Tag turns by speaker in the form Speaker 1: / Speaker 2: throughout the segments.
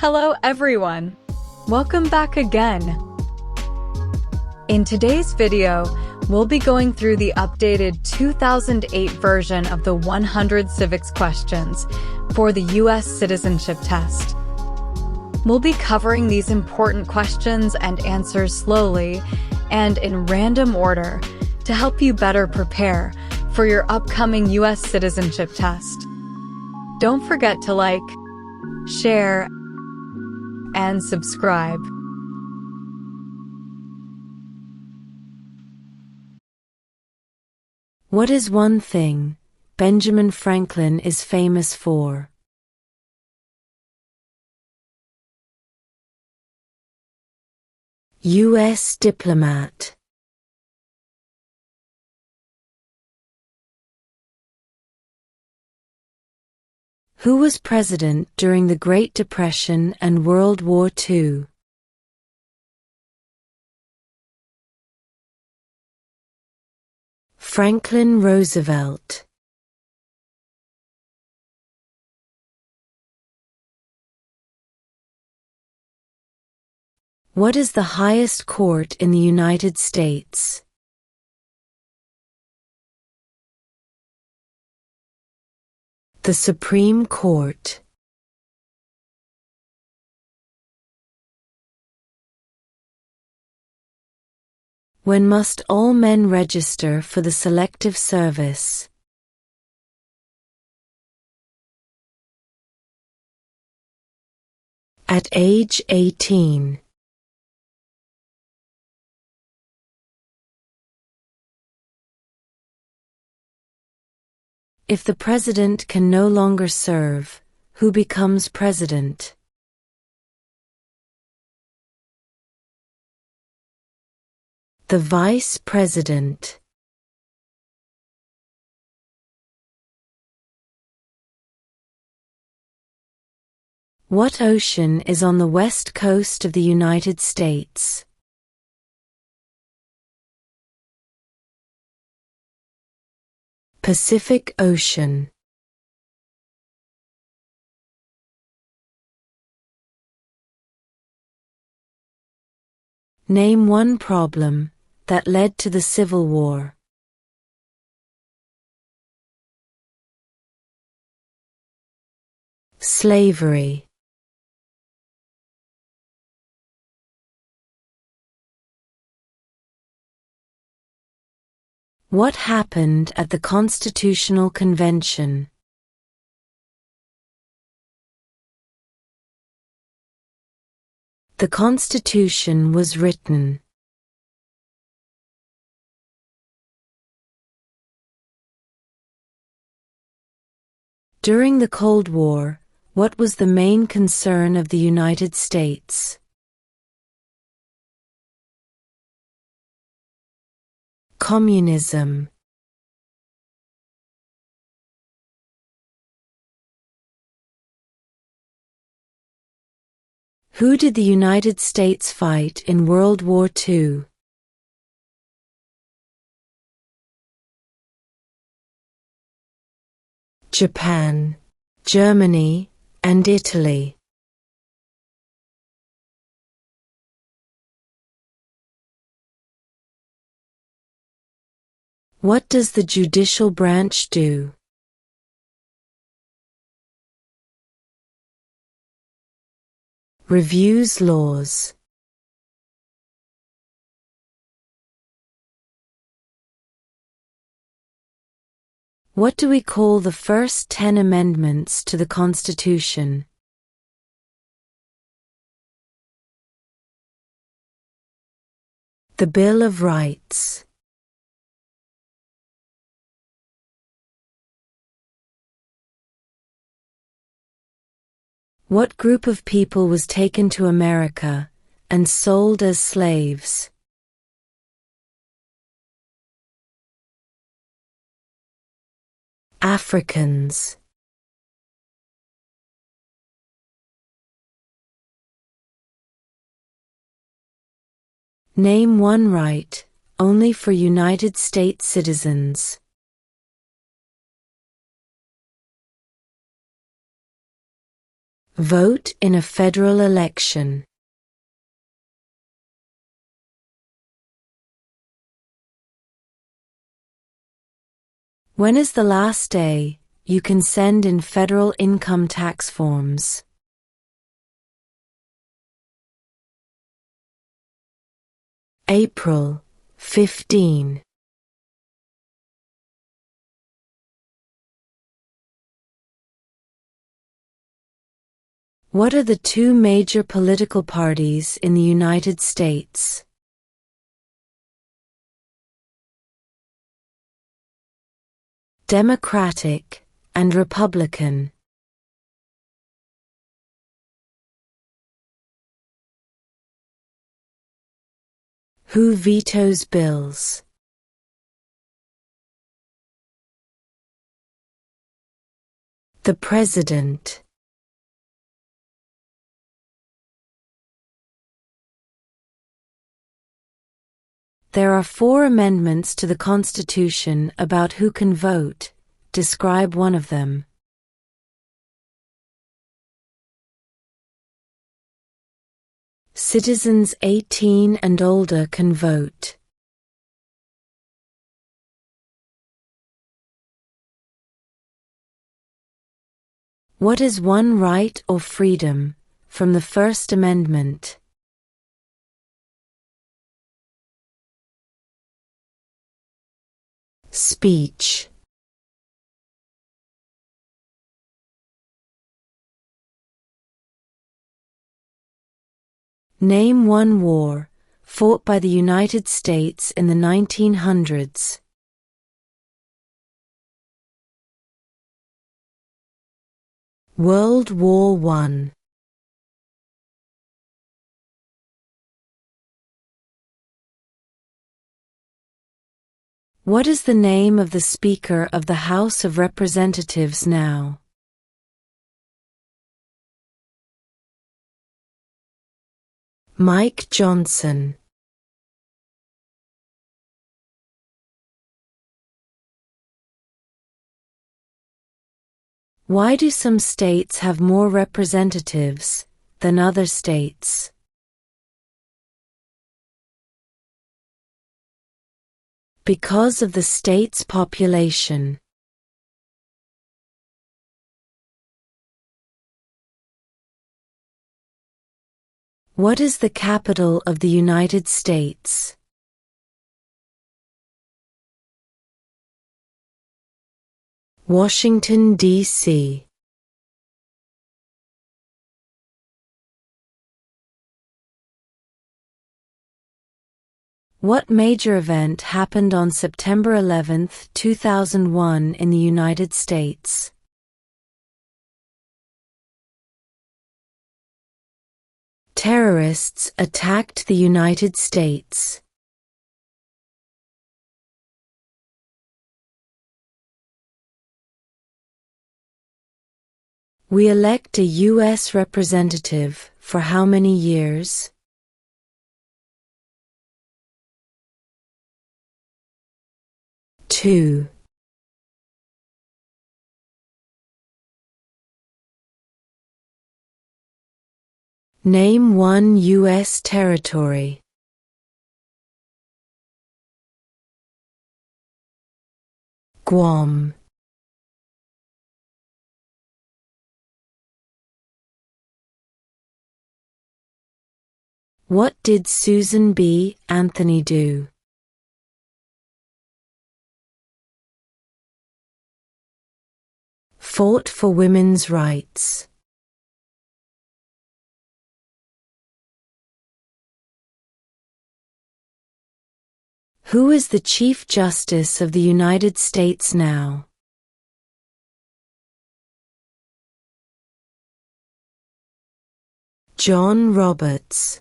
Speaker 1: Hello everyone! Welcome back again! In today's video, we'll be going through the updated 2008 version of the 100 civics questions for the U.S. Citizenship Test. We'll be covering these important questions and answers slowly and in random order to help you better prepare for your upcoming U.S. Citizenship Test. Don't forget to like, share, and subscribe.
Speaker 2: What is one thing Benjamin Franklin is famous for? U.S. diplomat. Who was president during the Great Depression and World War II? Franklin Roosevelt. What is the highest court in the United States? The Supreme Court. When must all men register for the Selective Service? At age 18. If the president can no longer serve, who becomes president? The vice president. What ocean is on the west coast of the United States? Pacific Ocean. Name one problem that led to the Civil War. Slavery. What happened at the Constitutional Convention? The Constitution was written. During the Cold War, what was the main concern of the United States? Communism. Who did the United States fight in World War II? Japan, Germany, and Italy. What does the judicial branch do? Reviews laws. What do we call the first 10 amendments to the Constitution? The Bill of Rights. What group of people was taken to America and sold as slaves? Africans. Name one right only for United States citizens. Vote in a federal election. When is the last day you can send in federal income tax forms? April 15. What are the two major political parties in the United States? Democratic and Republican. Who vetoes bills? The President. There are 4 amendments to the Constitution about who can vote. Describe one of them. Citizens 18 and older can vote. What is one right or freedom from the First Amendment? Speech. Name one war fought by the United States in the 1900s. World War I. What is the name of the Speaker of the House of Representatives now? Mike Johnson. Why do some states have more representatives than other states? Because of the state's population. What is the capital of the United States? Washington, D.C. What major event happened on September 11, 2001 in the United States? Terrorists attacked the United States. We elect a U.S. representative for how many years? Two. Name one U.S. territory. Guam. What did Susan B. Anthony do? Fought for women's rights. Who is the Chief Justice of the United States now? John Roberts.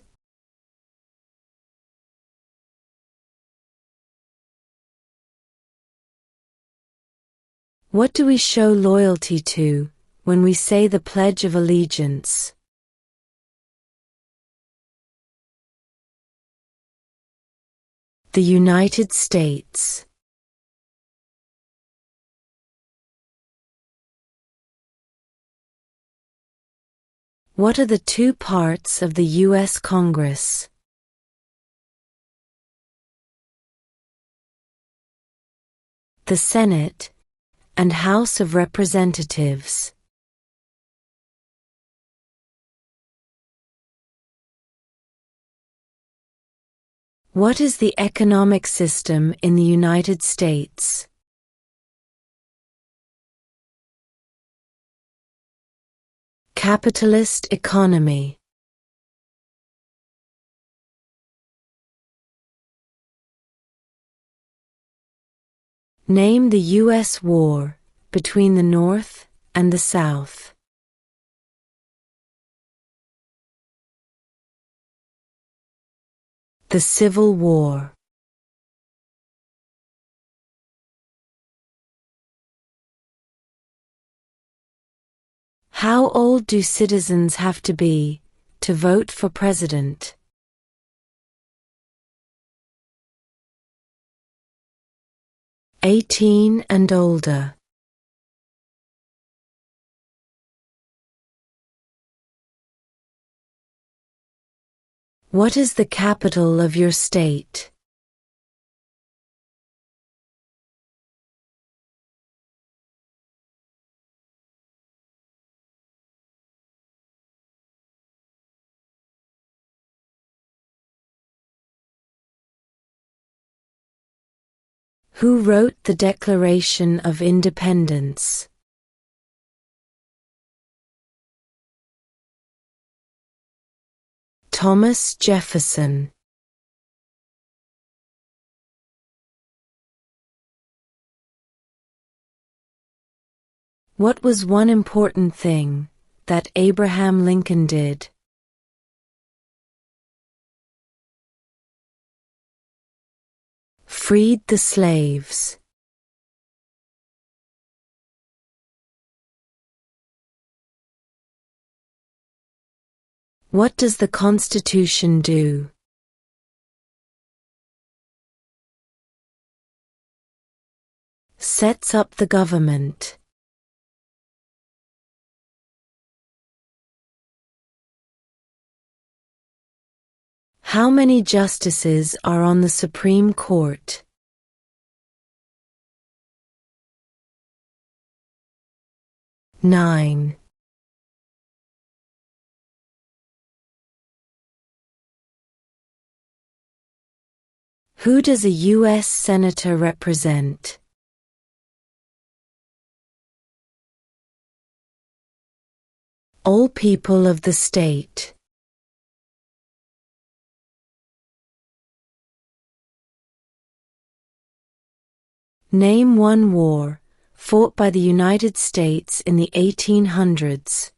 Speaker 2: What do we show loyalty to when we say the Pledge of Allegiance? The United States. What are the two parts of the U.S. Congress? The Senate and House of Representatives. What is the economic system in the United States? Capitalist economy. Name the U.S. war between the North and the South. The Civil War. How old do citizens have to be to vote for president? 18 and older. What is the capital of your state? Who wrote the Declaration of Independence? Thomas Jefferson. What was one important thing that Abraham Lincoln did? Freed the slaves. What does the Constitution do? Sets up the government. How many justices are on the Supreme Court? 9. Who does a U.S. Senator represent? All people of the state. Name one war fought by the United States in the 1800s.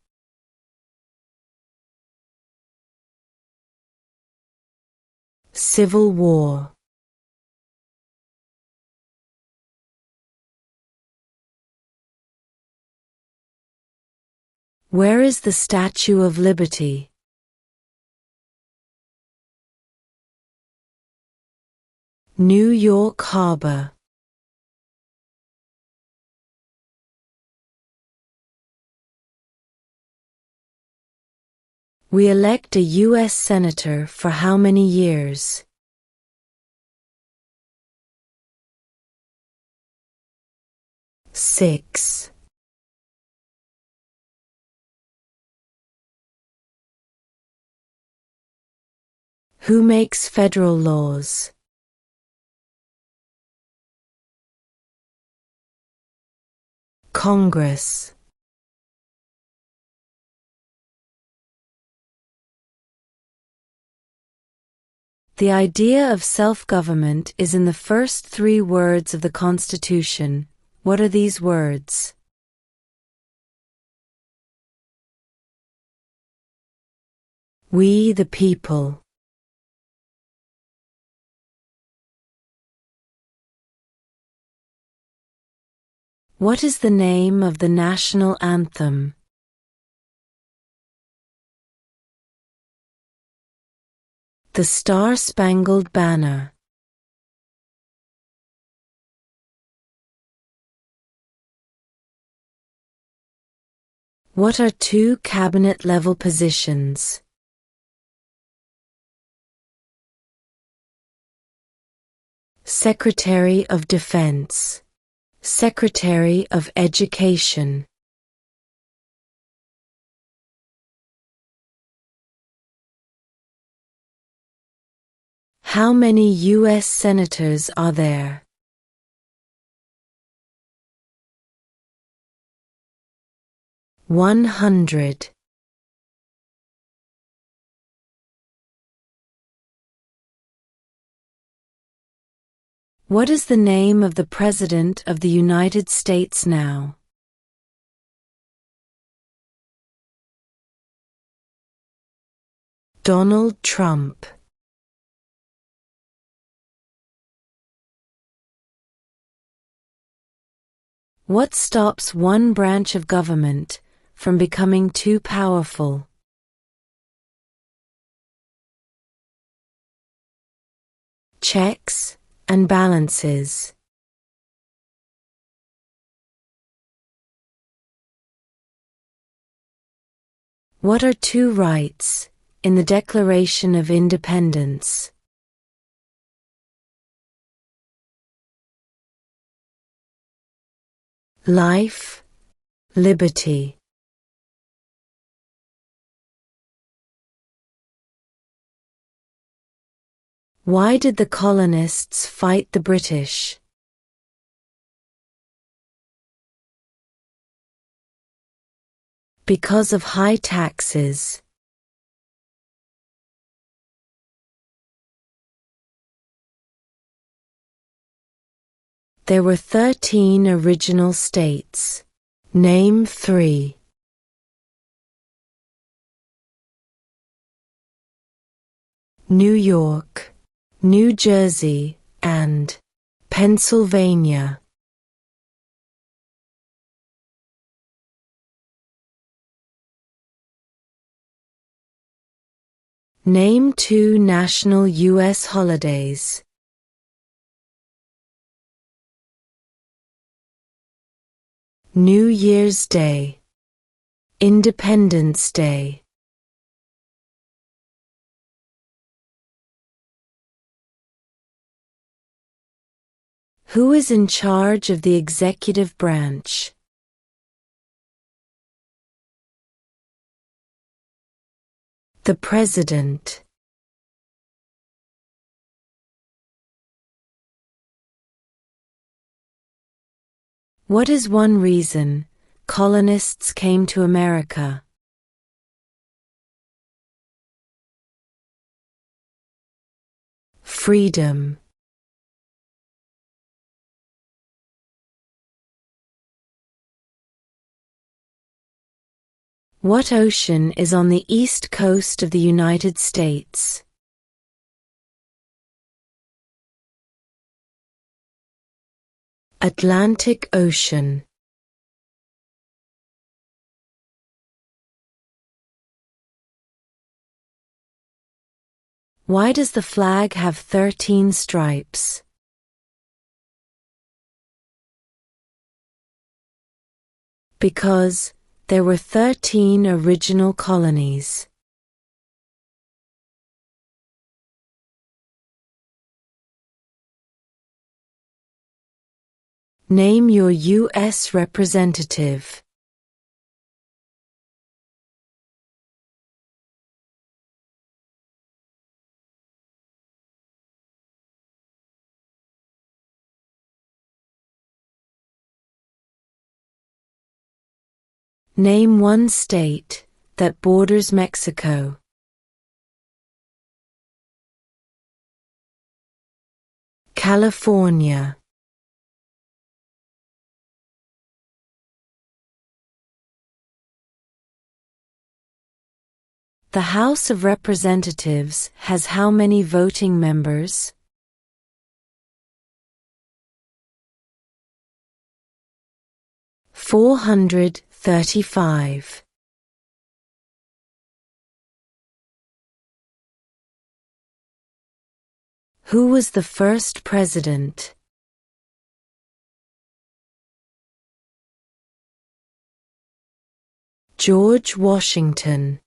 Speaker 2: Civil War. Where is the Statue of Liberty? New York Harbor. We elect a U.S. Senator for how many years? 6. Who makes federal laws? Congress. The idea of self-government is in the first 3 words of the Constitution. What are these words? We the people. What is the name of the national anthem? The Star-Spangled Banner. What are two cabinet-level positions? Secretary of Defense, Secretary of Education. How many U.S. senators are there? 100. What is the name of the President of the United States now? Donald Trump. What stops one branch of government from becoming too powerful? Checks and balances. What are two rights in the Declaration of Independence? Life, liberty. Why did the colonists fight the British? Because of high taxes. There were 13 original states. Name 3. New York, New Jersey, and Pennsylvania. Name 2 national U.S. holidays. New Year's Day, Independence Day. Who is in charge of the executive branch? The President. What is one reason colonists came to America? Freedom. What ocean is on the east coast of the United States? Atlantic Ocean. Why does the flag have 13 stripes? Because there were 13 original colonies. Name your U.S. representative. Name one state that borders Mexico. California. The House of Representatives has how many voting members? 435. Who was the first president? George Washington.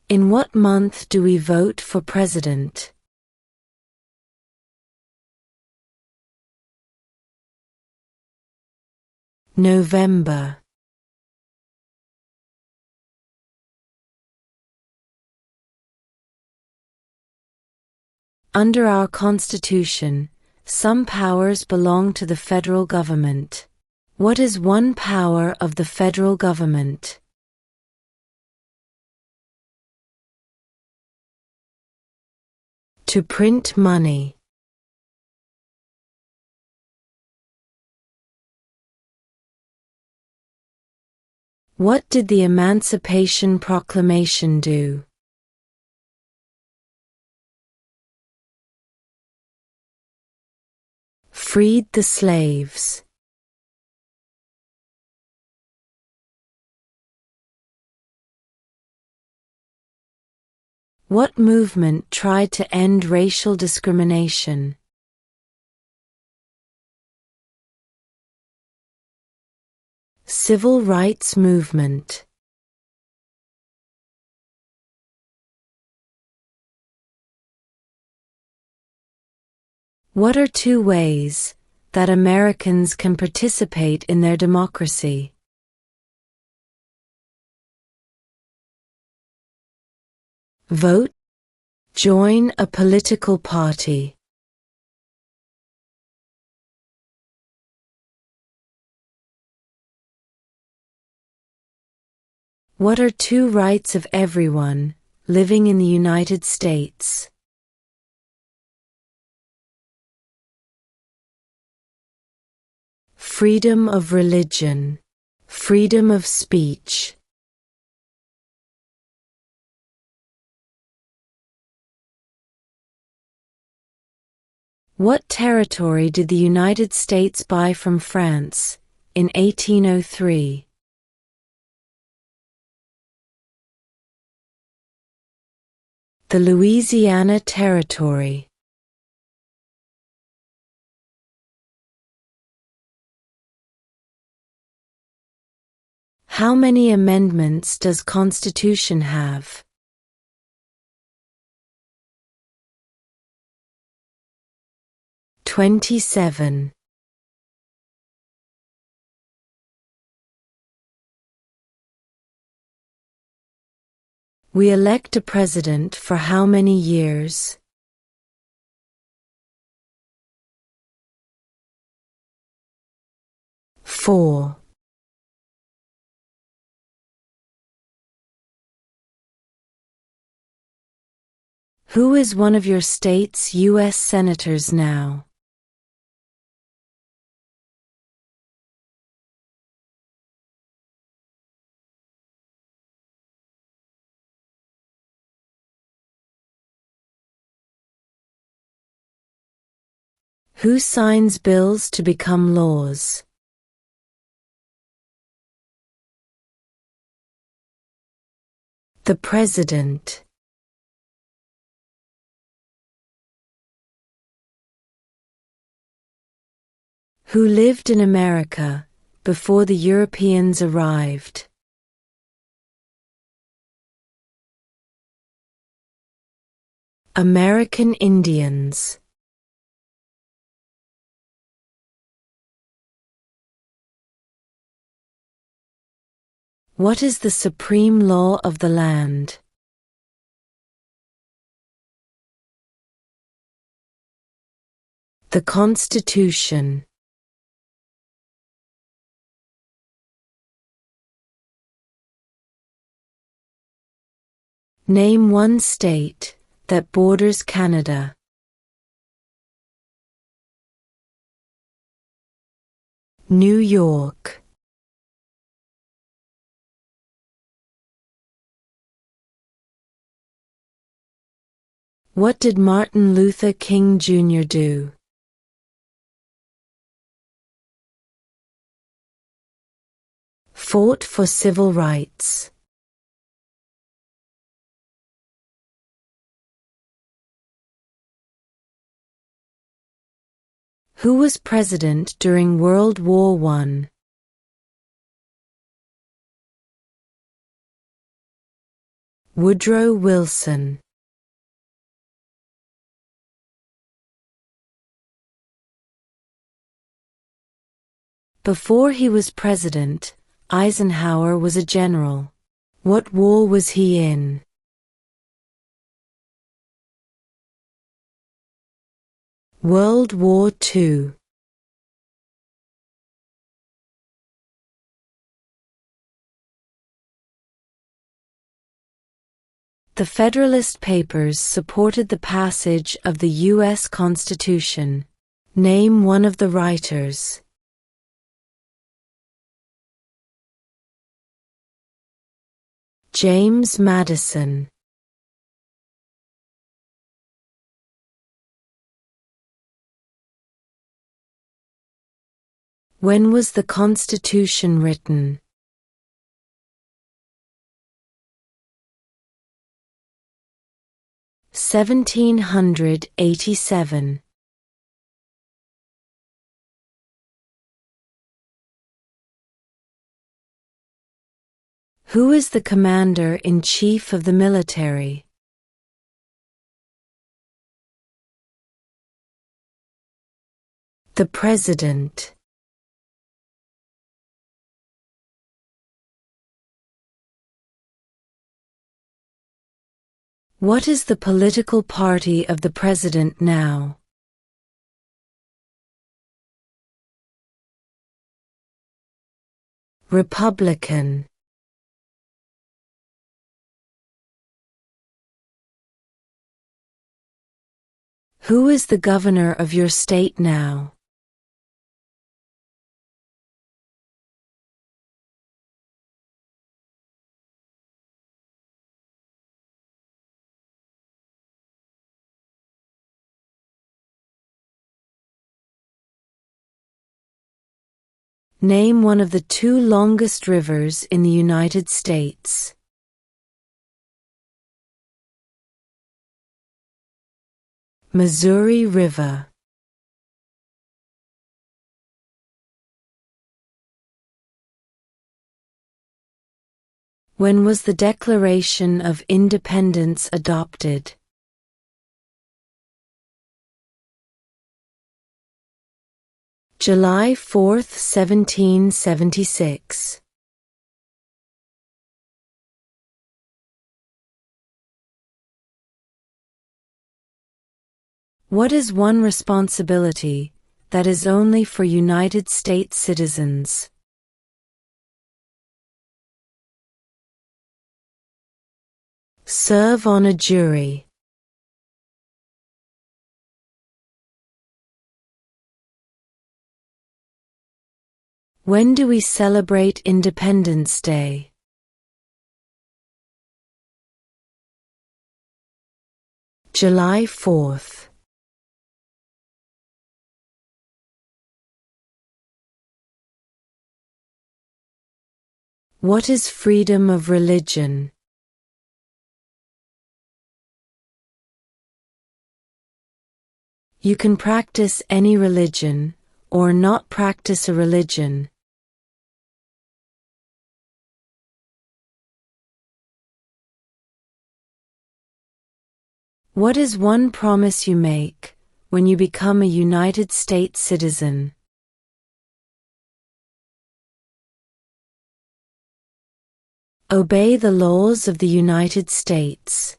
Speaker 2: In what month do we vote for president? November. Under our Constitution, some powers belong to the federal government. What is one power of the federal government? To print money. What did the Emancipation Proclamation do? Freed the slaves. What movement tried to end racial discrimination? Civil rights movement. What are two ways that Americans can participate in their democracy? Vote. Join a political party. What are two rights of everyone living in the United States? Freedom of religion, freedom of speech. What territory did the United States buy from France in 1803? The Louisiana Territory. How many amendments does Constitution have? "27". We elect a president for how many years? Four. Who is one of your state's U.S. senators now? Who signs bills to become laws? The President. Who lived in America before the Europeans arrived? American Indians. What is the supreme law of the land? The Constitution. Name one state that borders Canada. New York. What did Martin Luther King Jr. do? Fought for civil rights. Who was president during World War I? Woodrow Wilson. Before he was president, Eisenhower was a general. What war was he in? World War II. The Federalist Papers supported the passage of the U.S. Constitution. Name one of the writers. James Madison. When was the Constitution written? (1787). Who is the Commander-in-Chief of the military? The President. What is the political party of the President now? Republican. Who is the governor of your state now? Name one of the two longest rivers in the United States. Missouri River. When was the Declaration of Independence adopted? July 4, 1776. What is one responsibility that is only for United States citizens? Serve on a jury. When do we celebrate Independence Day? July 4th. What is freedom of religion? You can practice any religion, or not practice a religion. What is one promise you make when you become a United States citizen? Obey the laws of the United States.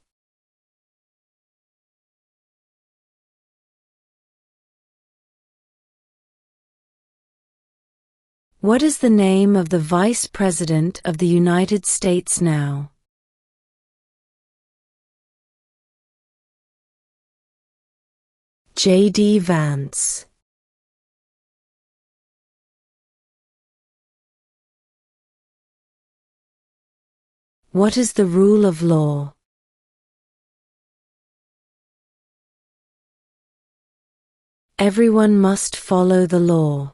Speaker 2: What is the name of the Vice President of the United States now? J.D. Vance. What is the rule of law? Everyone must follow the law.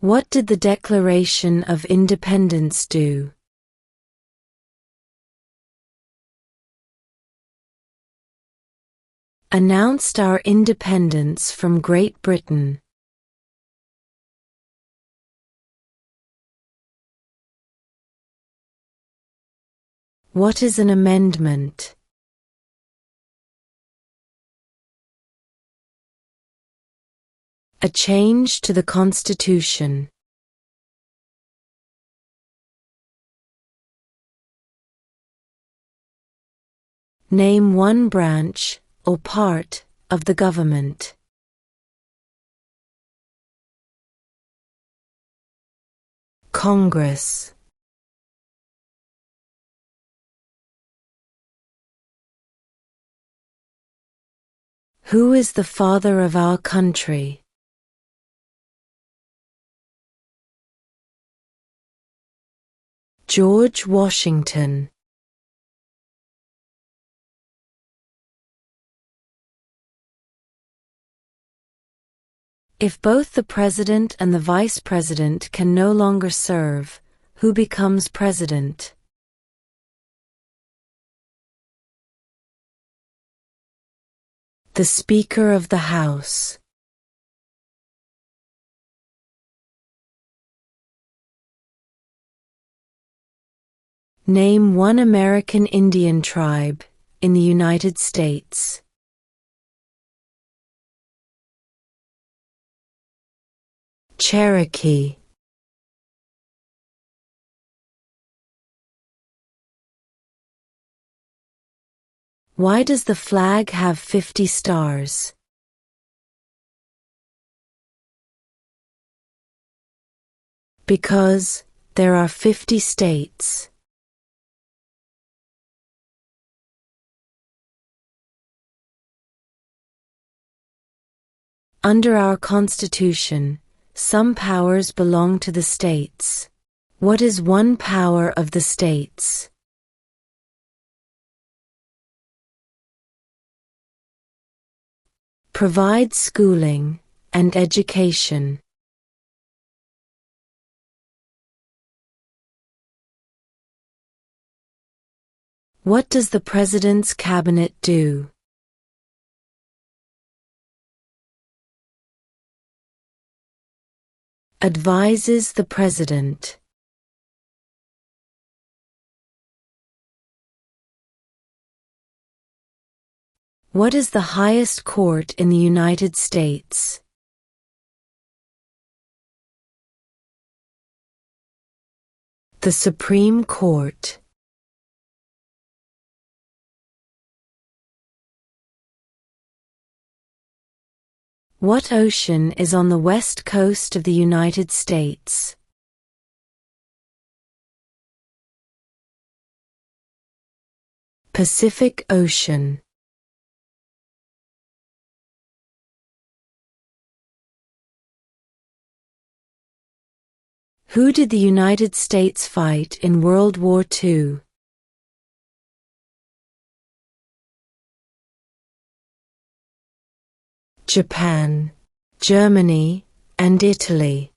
Speaker 2: What did the Declaration of Independence do? Announced our independence from Great Britain. What is an amendment? A change to the Constitution. Name one branch or part of the government. Congress. Who is the father of our country? George Washington. If both the president and the vice president can no longer serve, who becomes president? The Speaker of the House. Name one American Indian tribe in the United States. Cherokee. Why does the flag have 50 stars? Because there are 50 states. Under our Constitution, some powers belong to the states. What is one power of the states? Provide schooling and education. What does the President's Cabinet do? Advises the President. What is the highest court in the United States? The Supreme Court. What ocean is on the west coast of the United States? Pacific Ocean. Who did the United States fight in World War II? Japan, Germany, and Italy.